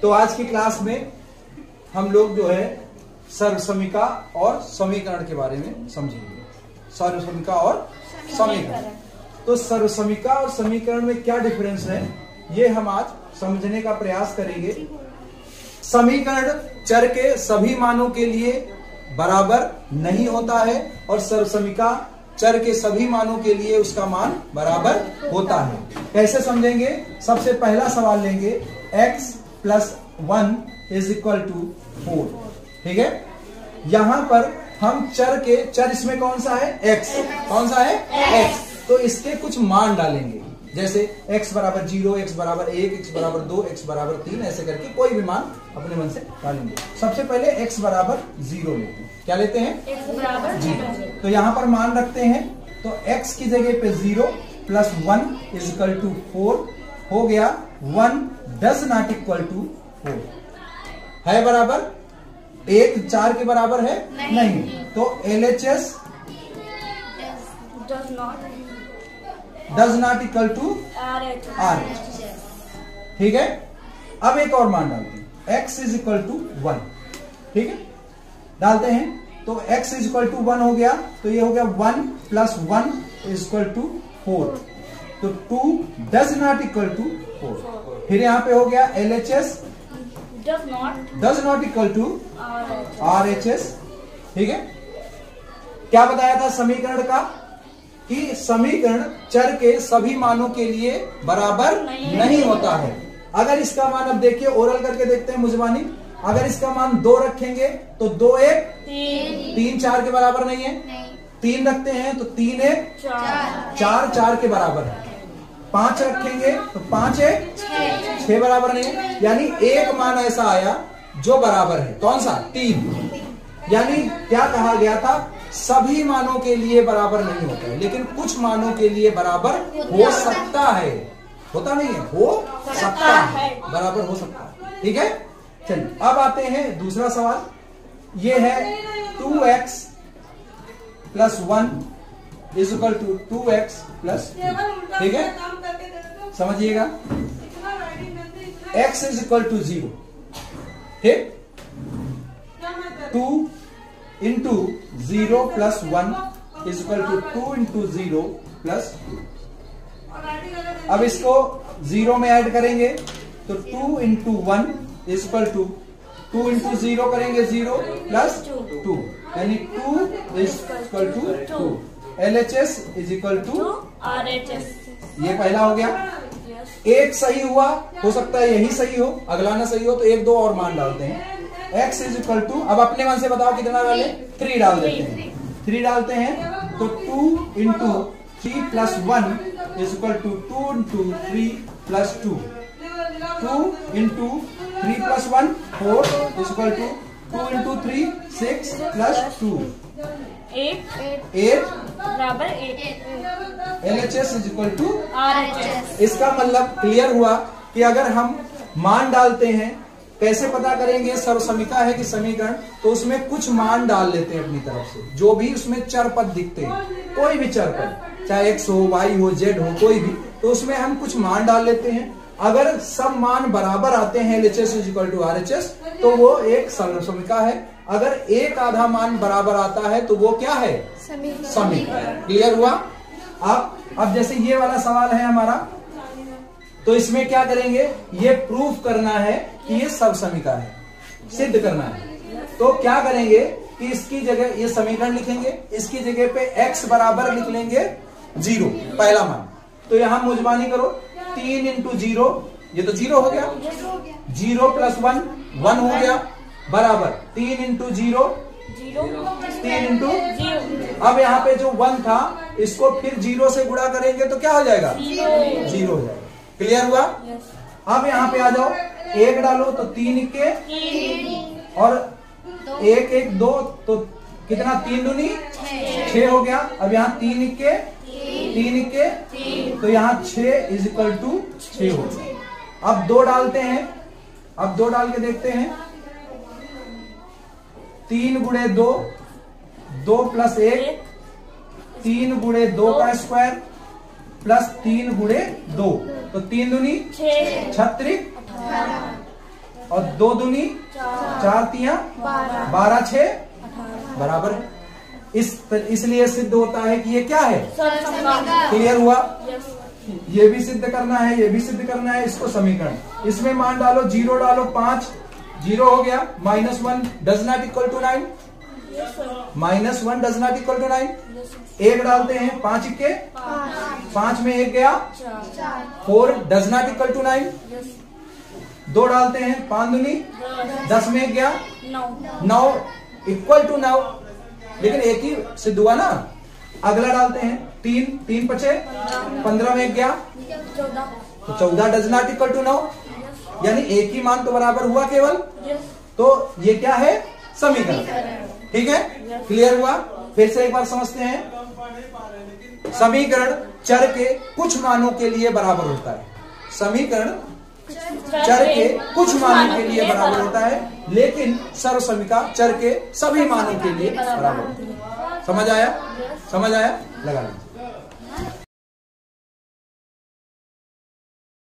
तो आज की क्लास में हम लोग जो है सर्वसमीका और समीकरण के बारे में समझेंगे। सर्वसमीका और समीकरण। तो सर्वसमीका और समीकरण में क्या डिफरेंस है ये हम आज समझने का प्रयास करेंगे। समीकरण चर के सभी मानों के लिए बराबर नहीं होता है और सर्वसमीका चर के सभी मानों के लिए उसका मान बराबर होता है। कैसे समझेंगे? सबसे पहला सवाल लेंगे, x plus 1 is equal to 4। ठीक है, यहां पर हम चर इसमें कौन सा है? x। कौन सा है? x। तो इसके कुछ मान डालेंगे, जैसे x बराबर 0, x बराबर 1, x बराबर 2, x बराबर 3, ऐसे करके कोई भी मान अपने मन से डालेंगे। सबसे पहले x बराबर 0 लेते हैं। क्या लेते हैं? x बराबर 0। तो यहां पर मान रखते हैं, तो x की जगह पे 0 प्लस 1 इज इक्वल टू 4 हो गया। 1 डज नॉट इक्वल टू 4 है बराबर 1 4 के बराबर है? नहीं। तो LHS does not equal to RH। ठीक है, अब एक और मान डालते हैं, x इज इक्वल टू 1। ठीक है, डालते हैं तो x इज इक्वल टू 1 हो गया, तो ये हो गया 1 प्लस 1 इज इक्वल टू 4। तो 2 डज नॉट इक्वल टू 4। फिर यहां पे हो गया LHS does not equal to RHS। ठीक है, क्या बताया था समीकरण का कि समीकरण चर के सभी मानों के लिए बराबर नहीं होता है। अगर इसका मान, अब देखिए ओरल करके देखते हैं मुजबानी, अगर इसका मान 2 रखेंगे तो 2 1 3 4 के बराबर नहीं है। 3 रखते हैं तो 3 1 4 4 के बराबर है। 5 रखेंगे तो 5 1 6 बराबर नहीं है। यानी एक मान ऐसा आया जो बराबर है, कौन सा? 3। यानी क्या कहा गया था? सभी मानों के लिए बराबर नहीं होता है, लेकिन कुछ मानों के लिए बराबर हो सकता है। होता नहीं है, हो सकता है, बराबर हो सकता है। ठीक है, चलिए अब आते हैं दूसरा सवाल। ये है 2x plus 1 is equal to 2x plus 2। ठीक है, समझिएगा, x इज इक्वल टू 0। ठीक, 2 into 0 plus 1 is equal to 2 into 0 plus 2। अब इसको 0 में ऐड करेंगे तो 2 into 1 is equal to 2 into 0 करेंगे 0 प्लस 2, यानी 2 is equal to 2। LHS is equal to RHS। ये पहला हो गया। एक सही हुआ, हो सकता है यही सही हो, अगला ना सही हो, तो 1 2 और मान डालते हैं। x इज इक्वल टू, अब अपने मन से बताओ कितना डाले? 3 डाल देते हैं। 3 डालते हैं तो 2 into 3 plus 1 is equal to 2 into 3 plus 2। 2 into 3 plus 1 4 is equal to 2 into 3 6 plus 2 8 बराबर 8। LHS is equal to RHS। इसका मतलब क्लियर हुआ कि अगर हम मान डालते हैं, कैसे पता करेंगे सर्वसमीका है कि समीकरण? तो उसमें कुछ मान डाल लेते हैं अपनी तरफ से, जो भी उसमें चर पद दिखते हैं, कोई भी चर पद, चाहे x हो, y हो, z हो, कोई भी, तो उसमें हम कुछ मान डाल लेते हैं। अगर सब मान बराबर आते हैं LHS is equal to RHS, तो वो एक सर्वसमीका है। अगर एक आधा मान बराबर आता है तो वो क्या है? समीकरण। क्लियर हुआ? अब जैसे ये वाला सवाल है हमारा, तो इसमें क्या करेंगे? ये प्रूफ करना है कि ये सर्वसमीका है, सिद्ध करना है। तो क्या करेंगे कि इसकी जगह ये समीकरण लिखेंगे, इसकी जगह पे x बराबर लिख लेंगे 0, पहला मान। तो यहां मुजबानी करो, 3 इंटू 0, ये तो 0 हो गया। 0 प्लस 1 1 हो गया, बराबर 3 इंटू 0 3 इंटू 0। अब यहाँ पे जो 1 था, इसको फिर 0 से गुणा करेंगे तो क्या हो जाएगा? 0 हो जाएगा। क्लियर हुआ? अब यहाँ पे आ जाओ, 1 डालो तो 3 के और 1 1 2, तो कितना? 3 दूनी 6 हो गया। अब यहाँ 3 के 3 के, तो यहाँ 6 इज इक्वल टू 6 हो गया। अब 2 डालते हैं, अब 2 डाल के देखते हैं, 3 गुणे 2 2 प्लस 1 3 गुणे 2 का स्क्वायर प्लस 3 गुणे 2, तो 3 दूनी 36 और 2 दूनी 4 तियां 12 6 बराबर है। इसलिए सिद्ध होता है कि ये क्या है, क्लियर हुआ। ये भी सिद्ध करना है, ये भी सिद्ध करना है। इसको समीकरण, इसमें मान डालो, 0 डालो, 5 0 हो गया, -1 does not equal to 9, -1 does not equal to 9। 1 डालते हैं, 5 इक्के 5 में 1 गया, 4 डज नॉट इक्वल टू 9। 2 डालते हैं, 5 दूनी 10 में 1 गया, 9 इक्वल टू 9, लेकिन एक ही सिद्ध हुआ ना। अगला डालते हैं, 3 पचे 15 में 1 गया, तो 14 डज नॉट इक्वल टू 9, यानी एक ही मान तो बराबर हुआ केवल। तो ये क्या है, समीकरण। ठीक है, क्लियर हुआ। फिर से एक बार समझते हैं। समीकरण चर के कुछ मानों के लिए बराबर होता है। समीकरण चर के कुछ मानों के लिए बराबर होता है, लेकिन सर्वसमीका चर के सभी मानों के लिए बराबर होता है। समझ आया, समझ आया, लगा लीजिए।